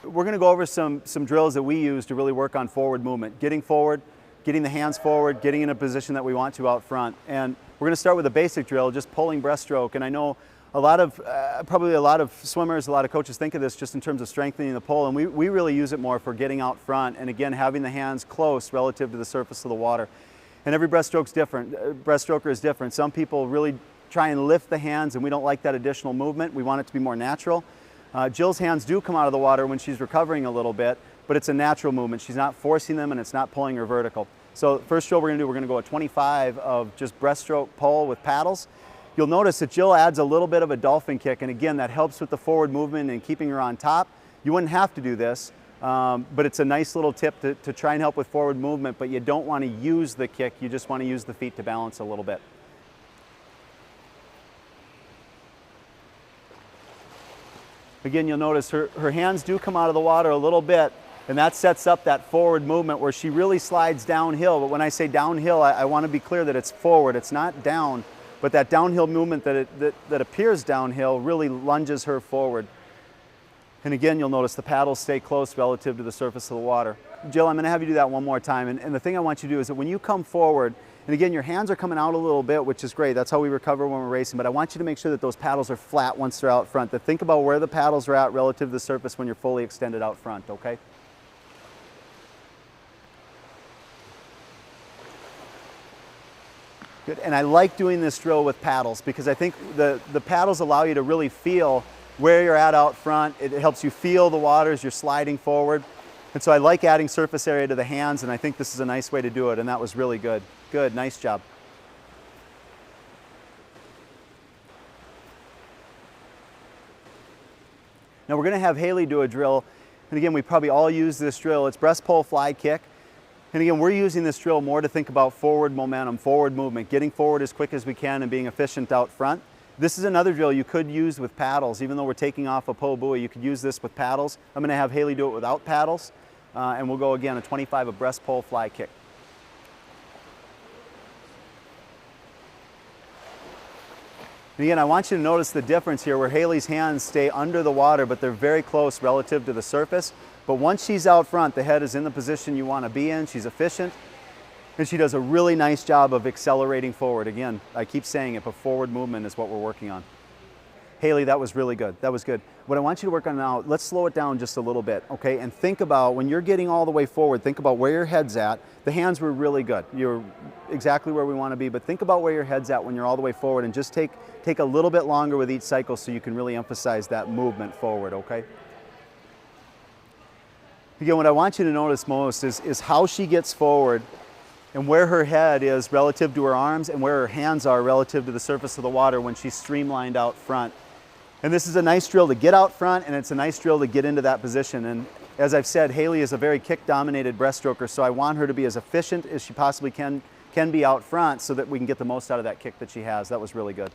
We're going to go over some drills that we use to really work on forward movement, getting forward, getting the hands forward, getting in a position that we want to out front. And we're going to start with a basic drill, just pulling breaststroke. And I know a lot of, probably a lot of swimmers, a lot of coaches think of this just in terms of strengthening the pull, and we really use it more for getting out front, and again, having the hands close relative to the surface of the water. And every breaststroke's different, breaststroker is different. Some people really try and lift the hands, and we don't like that additional movement. We want it to be more natural. Jill's hands do come out of the water when she's recovering a little bit, but it's a natural movement. She's not forcing them, and it's not pulling her vertical. So first drill we're going to do, we're going to go a 25 of just breaststroke pull with paddles. You'll notice that Jill adds a little bit of a dolphin kick, and again, that helps with the forward movement and keeping her on top. You wouldn't have to do this, but it's a nice little tip to try and help with forward movement, but you don't want to use the kick, you just want to use the feet to balance a little bit. Again, you'll notice her hands do come out of the water a little bit, and that sets up that forward movement where she really slides downhill. But when I say downhill, I want to be clear that it's forward, it's not down. But that downhill movement that appears downhill really lunges her forward. And again, you'll notice the paddles stay close relative to the surface of the water. Jill, I'm going to have you do that one more time. And the thing I want you to do is that when you come forward, and again, your hands are coming out a little bit, which is great. That's how we recover when we're racing. But I want you to make sure that those paddles are flat once they're out front. To think about where the paddles are at relative to the surface when you're fully extended out front, okay? Good. And I like doing this drill with paddles because I think the paddles allow you to really feel where you're at out front. It helps you feel the water as you're sliding forward. And so I like adding surface area to the hands, and I think this is a nice way to do it, and that was really good. Good, nice job. Now we're going to have Haley do a drill, and again, we probably all use this drill. It's breast pull fly kick. And again, we're using this drill more to think about forward momentum, forward movement, getting forward as quick as we can and being efficient out front. This is another drill you could use with paddles. Even though we're taking off a pull buoy, you could use this with paddles. I'm going to have Haley do it without paddles, and we'll go again a 25 of breast pull fly kick. And again, I want you to notice the difference here where Haley's hands stay under the water, but they're very close relative to the surface. But once she's out front, the head is in the position you want to be in. She's efficient, and she does a really nice job of accelerating forward. Again, I keep saying it, but forward movement is what we're working on. Haley, that was really good. That was good. What I want you to work on now, let's slow it down just a little bit, okay? And think about, when you're getting all the way forward, think about where your head's at. The hands were really good. You're exactly where we want to be, but think about where your head's at when you're all the way forward, and just take a little bit longer with each cycle so you can really emphasize that movement forward, okay? Again, what I want you to notice most is how she gets forward and where her head is relative to her arms and where her hands are relative to the surface of the water when she's streamlined out front. And this is a nice drill to get out front, and it's a nice drill to get into that position. And as I've said, Haley is a very kick-dominated breaststroker, so I want her to be as efficient as she possibly can be out front so that we can get the most out of that kick that she has. That was really good.